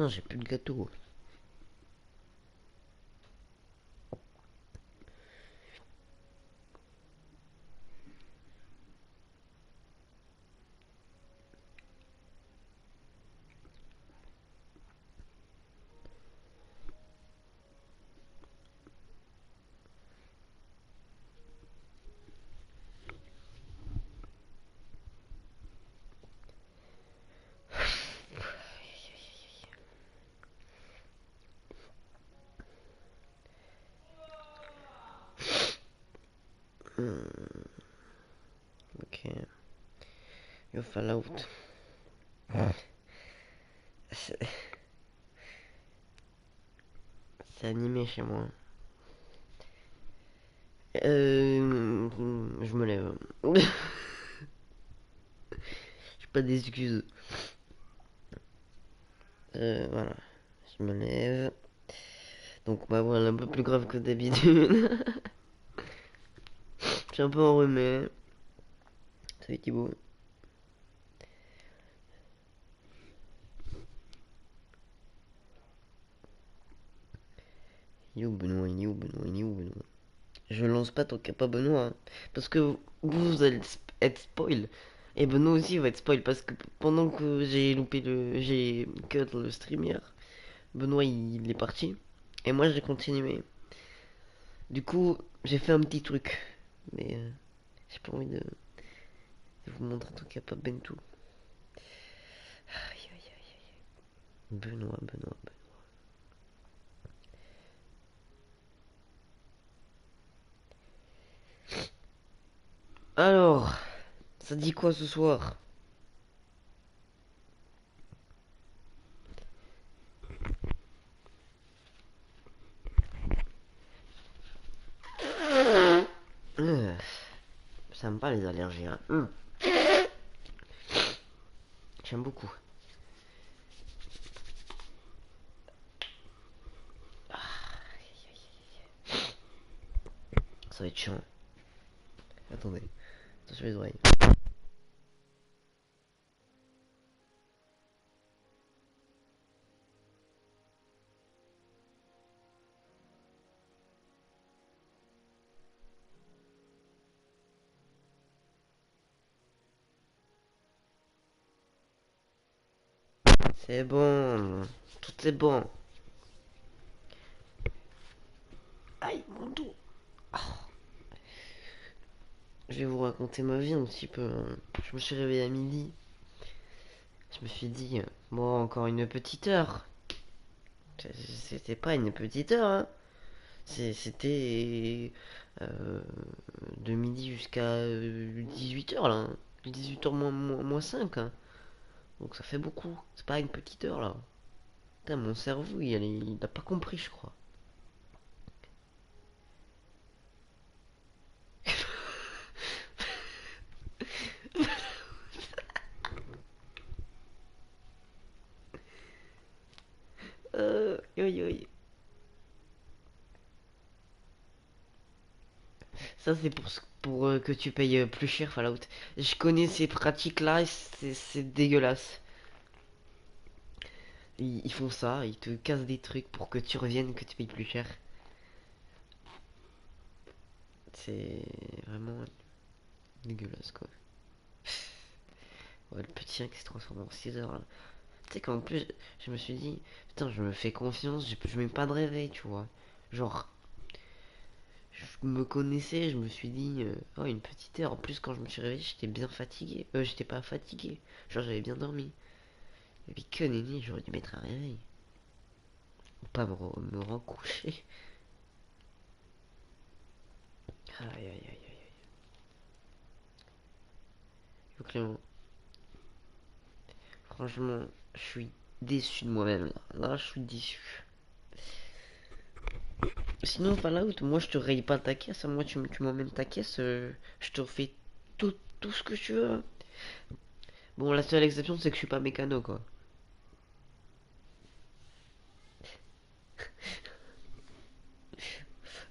Non, j'ai plus de gâteau. Ok. Yo, Fallout. C'est c'est animé chez moi. Je me lève. J'ai pas d'excuses. Voilà. Je me lève. Donc ma voix elle est un peu plus grave que d'habitude. Je suis un peu enrhumé. Salut Thibaut. Il est où Benoît? Il est où Benoît? Il est où Benoît? Je lance pas tant qu'il n'y a pas Benoît. Hein. Parce que vous allez être spoil. Et Benoît aussi va être spoil. Parce que pendant que j'ai loupé le. J'ai cut le stream hier, Benoît il est parti. Et moi j'ai continué. Du coup, j'ai fait un petit truc. Mais j'ai pas envie de vous montrer tant qu'il n'y a pas Bentou. Aïe, aïe, aïe, aïe. Benoît, Benoît, Benoît. Alors, ça dit quoi ce soir? Euh, Ça me pas les allergies. Hein. J'aime beaucoup. Ça va être chiant. Attendez. Attention les oreilles. C'est bon. Tout est bon. Aïe, mon dos. Je vais vous raconter ma vie un petit peu. Hein. Je me suis réveillé à midi. Je me suis dit, bon, encore une petite heure. C'était pas une petite heure, hein. C'était de midi jusqu'à 18h là. 18h moins 5. Hein. Donc ça fait beaucoup. C'est pas une petite heure là. Putain, mon cerveau il a pas compris, je crois. Yo, yo, yo. Ça, c'est pour que tu payes plus cher Fallout. Je connais ces pratiques-là et c'est dégueulasse. Ils font ça, ils te cassent des trucs pour que tu reviennes, que tu payes plus cher. C'est vraiment dégueulasse, quoi. Ouais, le petit chien qui se transforme en 6 heures, là. Tu sais qu'en plus, je me suis dit, putain, je me fais confiance, je mets pas de réveil, tu vois. Genre, je me connaissais, je me suis dit, oh, une petite heure. En plus, quand je me suis réveillé, j'étais bien fatigué. J'étais pas fatigué. Genre, j'avais bien dormi. Et puis, que nenni, j'aurais dû mettre un réveil. Ou pas me recoucher. Aïe, aïe, aïe, aïe. Yo, Clément, franchement, je suis déçu de moi-même, là. Là, je suis déçu. Sinon, Fallout, moi, je te raye pas ta caisse. Hein. Moi, tu m'emmènes ta caisse, je te refais tout ce que tu veux. Hein. Bon, la seule exception, c'est que je suis pas mécano, quoi.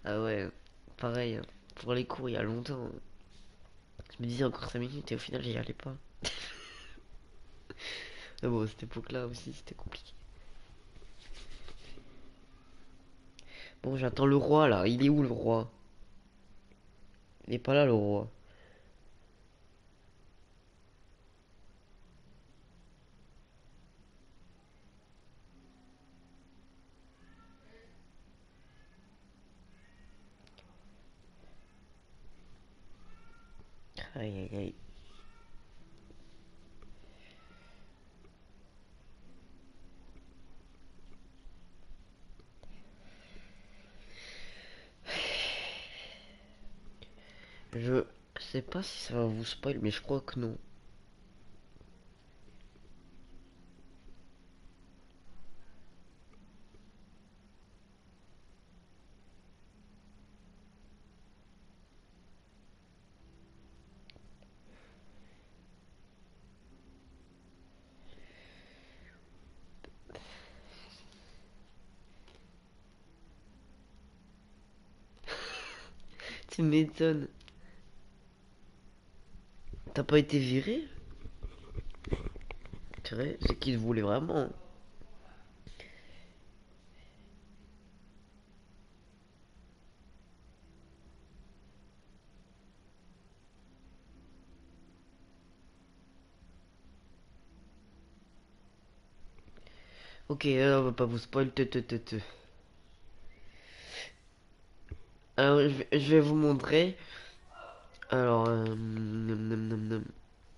Ah ouais, pareil. Hein. Pour les cours, il y a longtemps. Je me disais encore 5 minutes et au final, j'y allais pas. Mais bon, cette époque-là aussi, c'était compliqué. Bon, j'attends le roi là. Il est où le roi? Il est pas là le roi. Aïe aïe aïe. Je sais pas si ça va vous spoil, mais je crois que non. Tu m'étonnes. T'as pas été viré? C'est vrai, c'est qu'il voulait vraiment. Ok, on va pas vous spoil. Alors, je vais vous montrer. Alors,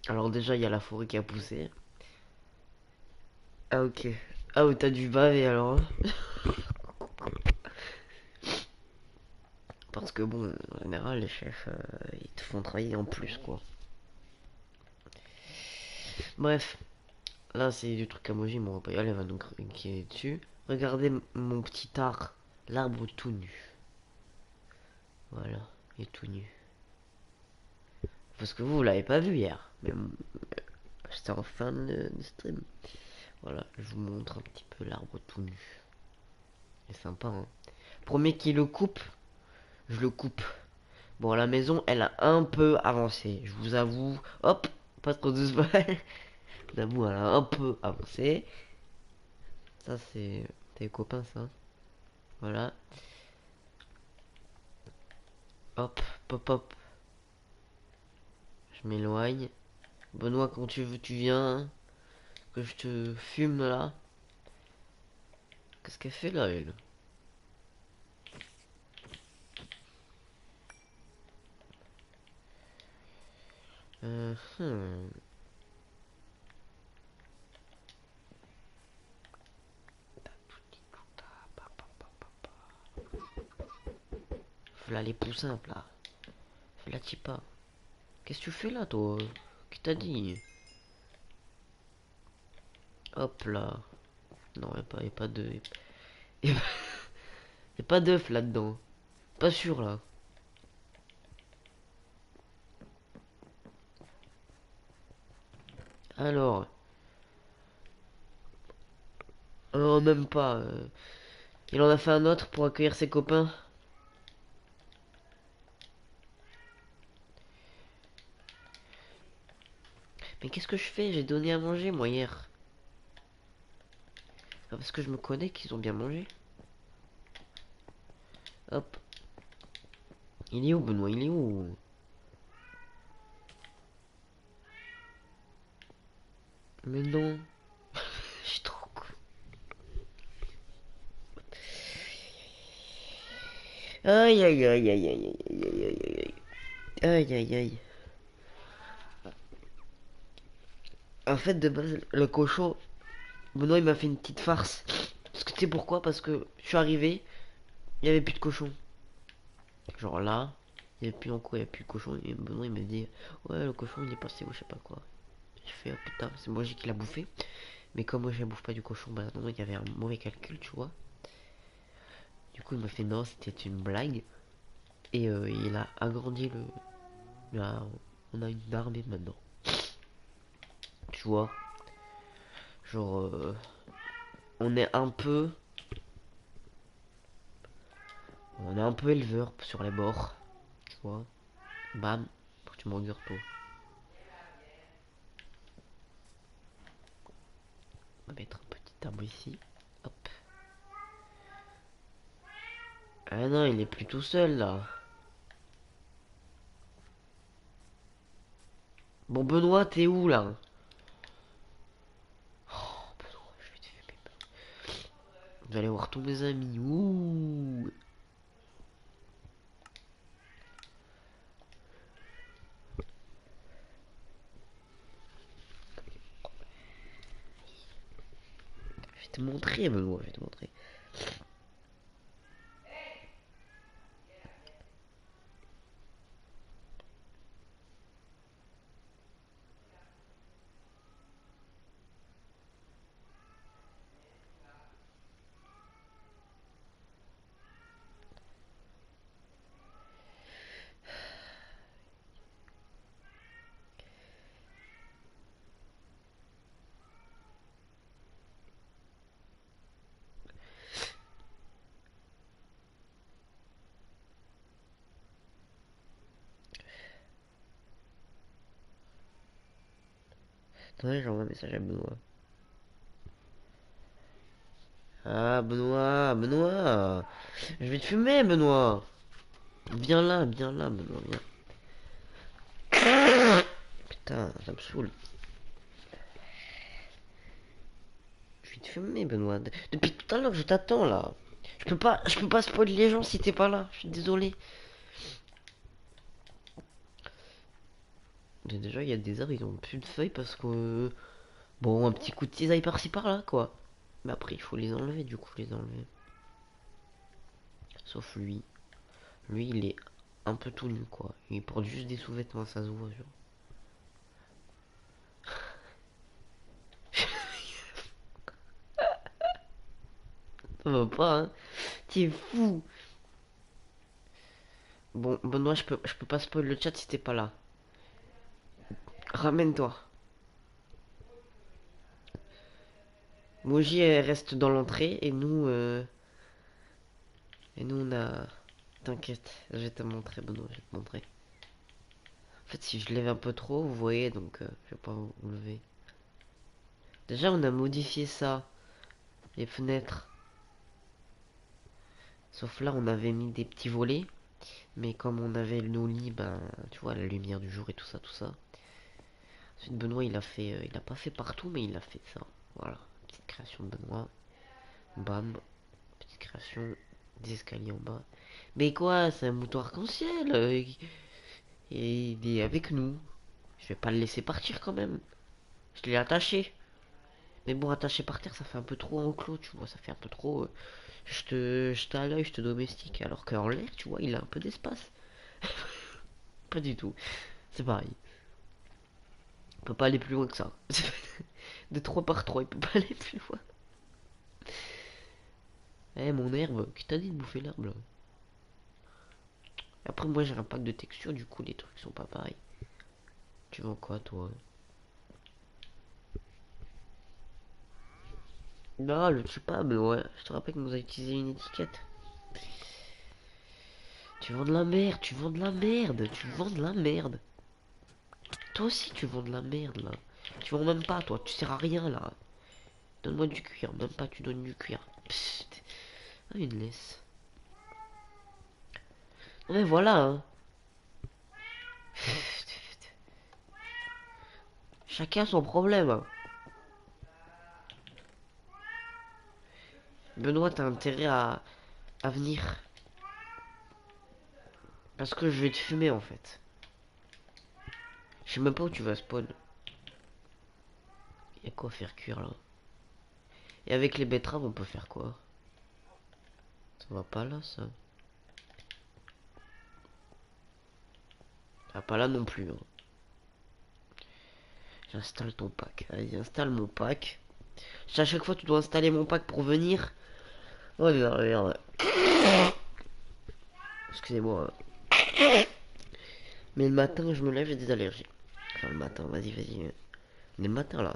alors déjà, il y a la forêt qui a poussé. Ah, ok. Ah, oui, t'as dû baver alors, hein. Parce que bon, en général, les chefs, ils te font travailler en plus, quoi. Bref, là, c'est du truc à manger, mon repas. Elle va nous qui dessus. Regardez mon petit art. L'arbre tout nu. Voilà, il est tout nu. Parce que vous l'avez pas vu hier. Mais j'étais en fin de stream. Voilà, je vous montre un petit peu l'arbre tout nu. C'est sympa, hein. Premier qui le coupe, je le coupe. Bon, la maison, elle a un peu avancé. Je vous avoue. Hop, pas trop de spoil. J'avoue, elle a un peu avancé. Ça, c'est tes copains, ça. Voilà. Hop, pop, hop. Je m'éloigne. Benoît, quand tu veux, tu viens, hein. Que je te fume, là. Qu'est-ce qu'elle fait, là, elle? Euh, hmm. Voilà les poussins, là. Fais la pas. Qu'est-ce que tu fais, là, toi? Qui t'a dit? Hop, là. Non, y a pas de... Y a pas d'œuf, là-dedans. Pas sûr, là. Alors... Oh, même pas. Il en a fait un autre pour accueillir ses copains. Mais qu'est-ce que je fais? J'ai donné à manger, moi, hier. Ah, parce que je me connais qu'ils ont bien mangé. Hop. Il est où, Benoît? Il est où? Mais non. Je suis trop con. Aïe, aïe, aïe, aïe, aïe, aïe, aïe, aïe, aïe. Aïe, aïe, aïe. En fait, de base, le cochon, Benoît, il m'a fait une petite farce. Parce que tu sais pourquoi? Parce que je suis arrivé, il y avait plus de cochon. Genre là, il y avait plus en quoi, il y avait plus de cochon. Et Benoît, il m'a dit, ouais, le cochon, il est passé ou je sais pas quoi. J'ai fait, oh putain, c'est moi qui l'a bouffé. Mais comme moi, je ne bouffe pas du cochon, bah non, il y avait un mauvais calcul, tu vois. Du coup, il m'a fait, non, c'était une blague. Et il a agrandi le... Là, on a une armée maintenant. Tu vois, genre, on est un peu... On est un peu éleveur sur les bords. Tu vois. Bam. Faut que tu me regardes toi. On va mettre un petit arbre ici. Hop. Ah non, il est plus tout seul là. Bon, Benoît, t'es où là? Oh, Benoît, je vais te fumer. Je vais aller voir tous mes amis. Ouh. Je vais te montrer, Benoît, je vais te montrer. Attendez, j'envoie un message à Benoît. Ah, Benoît, Benoît. Je vais te fumer, Benoît. Viens là, Benoît, viens. Putain, ça me saoule. Je vais te fumer, Benoît. Depuis tout à l'heure, je t'attends là. Je peux pas spoiler les gens si t'es pas là. Je suis désolé. Mais déjà, il y a des arbres, ils ont plus de feuilles parce que... Bon, un petit coup de cisaille par-ci par-là, quoi. Mais après, il faut les enlever, du coup, les enlever. Sauf lui. Lui, il est un peu tout nu, quoi. Il porte juste des sous-vêtements, ça se voit, genre. Ça va pas, hein. T'es fou. Bon, Benoît, je peux pas spoiler le chat si t'es pas là. Ramène-toi. Moji, elle reste dans l'entrée et nous, on a... T'inquiète, je vais te montrer, Benoît, je vais te montrer. En fait, si je lève un peu trop, vous voyez, donc je vais pas vous lever. Déjà, on a modifié ça, les fenêtres. Sauf là, on avait mis des petits volets. Mais comme on avait nos lits, ben, tu vois, la lumière du jour et tout ça, tout ça. Ensuite, Benoît, il a pas fait partout, mais il a fait ça. Voilà, petite création de Benoît. Bam, petite création des escaliers en bas. Mais quoi, c'est un mouton arc-en-ciel. Et il est avec nous. Je vais pas le laisser partir quand même. Je l'ai attaché. Mais bon, attaché par terre, ça fait un peu trop enclos, tu vois. Ça fait un peu trop. Je te à l'œil, je te domestique. Alors qu'en l'air, tu vois, il a un peu d'espace. Pas du tout. C'est pareil. Il peut pas aller plus loin que ça. De 3 par 3 il peut pas aller plus loin. Eh, mon herbe, qui t'a dit de bouffer l'herbe là? Après, moi j'ai un pack de texture, du coup les trucs sont pas pareils. Tu vends quoi toi? Non, le tue pas, mais ouais. Je te rappelle que nous a utilisé une étiquette. Tu vends de la merde, tu vends de la merde, tu vends de la merde. Toi aussi tu vends de la merde là. Tu vends même pas toi, tu sers à rien là. Donne-moi du cuir, même pas tu donnes du cuir. Psst. Ah, une laisse. Ouais, voilà, hein. Chacun son problème, hein. Benoît, t'as intérêt à venir. Parce que je vais te fumer en fait. Je sais même pas où tu vas spawn. Y'a quoi à faire cuire là? Et avec les betteraves, on peut faire quoi? Ça va pas là, ça? Ah, pas là non plus, hein. J'installe ton pack. Allez, installe mon pack. À chaque fois, tu dois installer mon pack pour venir. Oh merde, merde. Excusez-moi, hein. Mais le matin, je me lève, j'ai des allergies. Enfin, le matin, vas-y, vas-y. On est le matin là.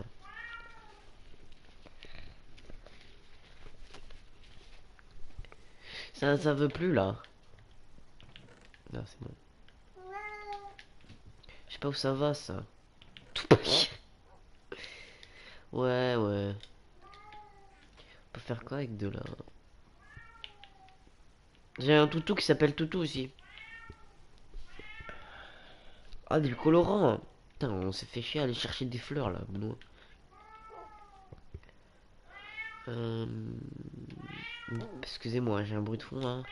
Ça veut plus là. Là, c'est bon. Je sais pas où ça va, ça. Tout pack. Ouais, ouais. On peut faire quoi avec de la... J'ai un toutou qui s'appelle Toutou aussi. Ah, du colorant. Putain, on s'est fait chier à aller chercher des fleurs là. Bon. Euh... Excusez-moi, j'ai un bruit de fond là.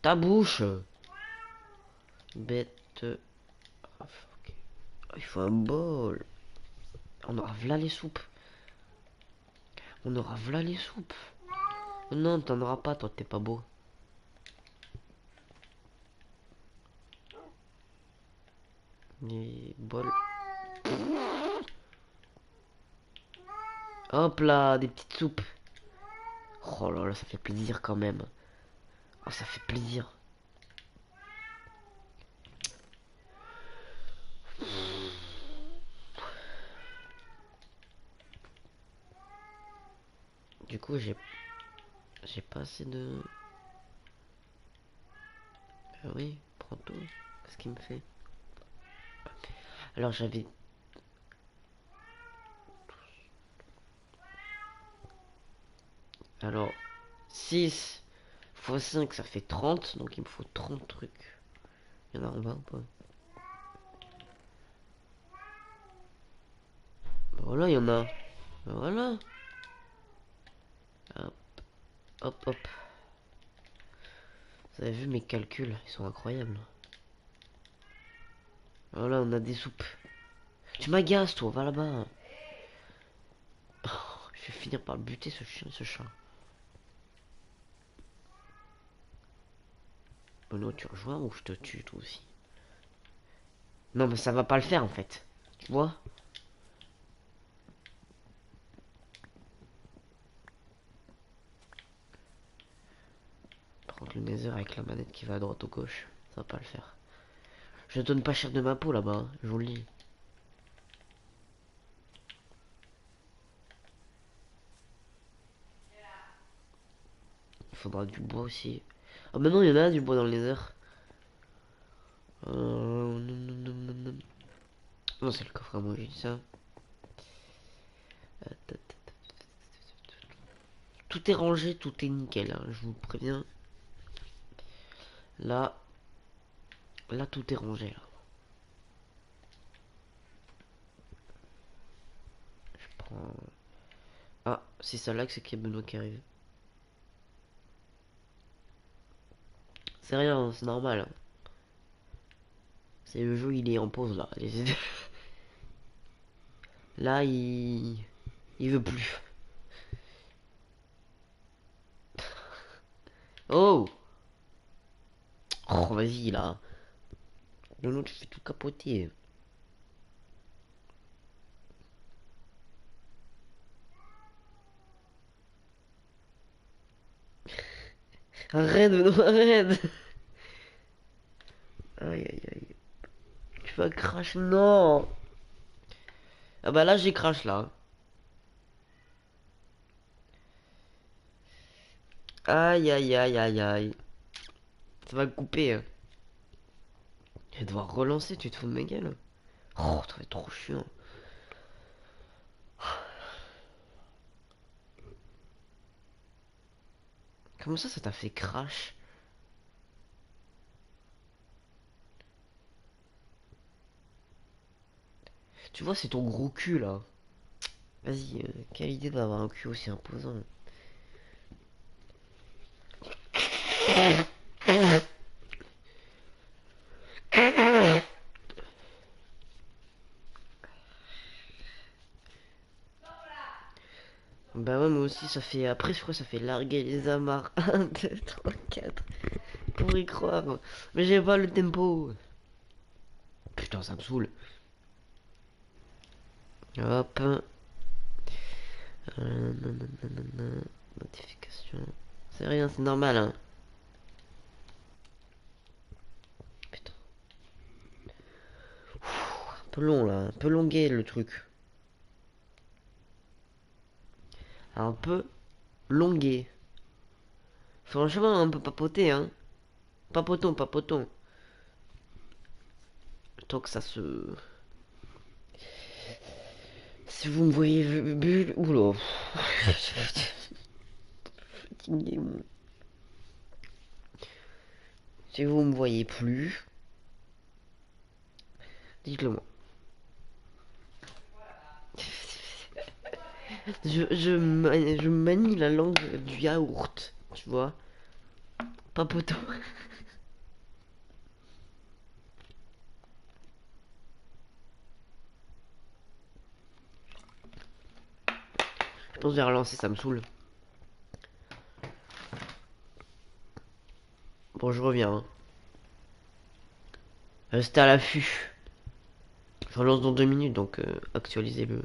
Ta bouche! Bête. Ah, fuck. Oh, il faut un bol. On aura v'là les soupes. On aura v'là les soupes. Non, t'en auras pas, toi, t'es pas beau. Les bols. Hop là, des petites soupes. Oh là là, ça fait plaisir quand même. Oh, ça fait plaisir. Du coup, j'ai pas assez de... Ah oui, prends tout. Qu'est-ce qu'il me fait? Alors j'avais... Alors, 6 fois 5 ça fait 30. Donc il me faut 30 trucs. Il y en a en bas ou pas? Bah voilà, il y en a. Bah voilà. Hop, hop, hop. Vous avez vu mes calculs? Ils sont incroyables. Voilà, on a des soupes. Tu m'agaces, toi, va là-bas. Oh, je vais finir par le buter, ce chien, ce chat. Bono, tu rejoins ou je te tue, toi aussi? Non, mais ça va pas le faire, en fait. Tu vois? Par contre, le Nether avec la manette qui va à droite ou gauche, ça va pas le faire. Je donne pas cher de ma peau, là-bas, hein, je vous le dis. Il faudra du bois aussi. Ah, maintenant, il y en a du bois dans le Nether. Non, c'est le coffre à moi, j'ai dit ça. Tout est rangé, tout est nickel, hein, je vous préviens. Là, là, tout est rangé, là. Je prends... Ah, c'est ça là que c'est qu'il y a Benoît qui arrive. C'est rien, hein, c'est normal, hein. C'est le jeu, il est en pause, là. Là, il veut plus. Oh! Oh, vas-y, là. Non, tu fais tout capoter. Arrête, Benoît, arrête! Aïe, aïe, aïe. Tu vas crash, non! Ah bah là, j'ai crash, là. Aïe, aïe, aïe, aïe, aïe. Ça va couper, hein. Je vais devoir relancer, tu te fous de ma gueule. Oh, ça va être trop chiant. Comment ça t'a fait crash? Tu vois, c'est ton gros cul, là. Vas-y, quelle idée d'avoir un cul aussi imposant. Bah ouais, moi aussi, ça fait... Après, je crois que ça fait larguer les amarres. Un 2 3 4 pour y croire. Mais j'ai pas le tempo. Putain, ça me saoule. Hop. Nanana. Notification. C'est rien, c'est normal, hein. Putain. Un peu long, là. Un peu longué, le truc. Un peu longué. Franchement, un peu papoter, hein. Papotons, papotons. Tant que ça se... Si vous me voyez bulle... Oula. Fatigué, moi. Si vous me voyez plus, dites-le moi. Je manie la langue du yaourt, tu vois. Pas poteau. Je pense que je vais relancer, ça me saoule. Bon, je reviens, hein. Restez à l'affût. Je relance dans 2 minutes, donc actualisez le.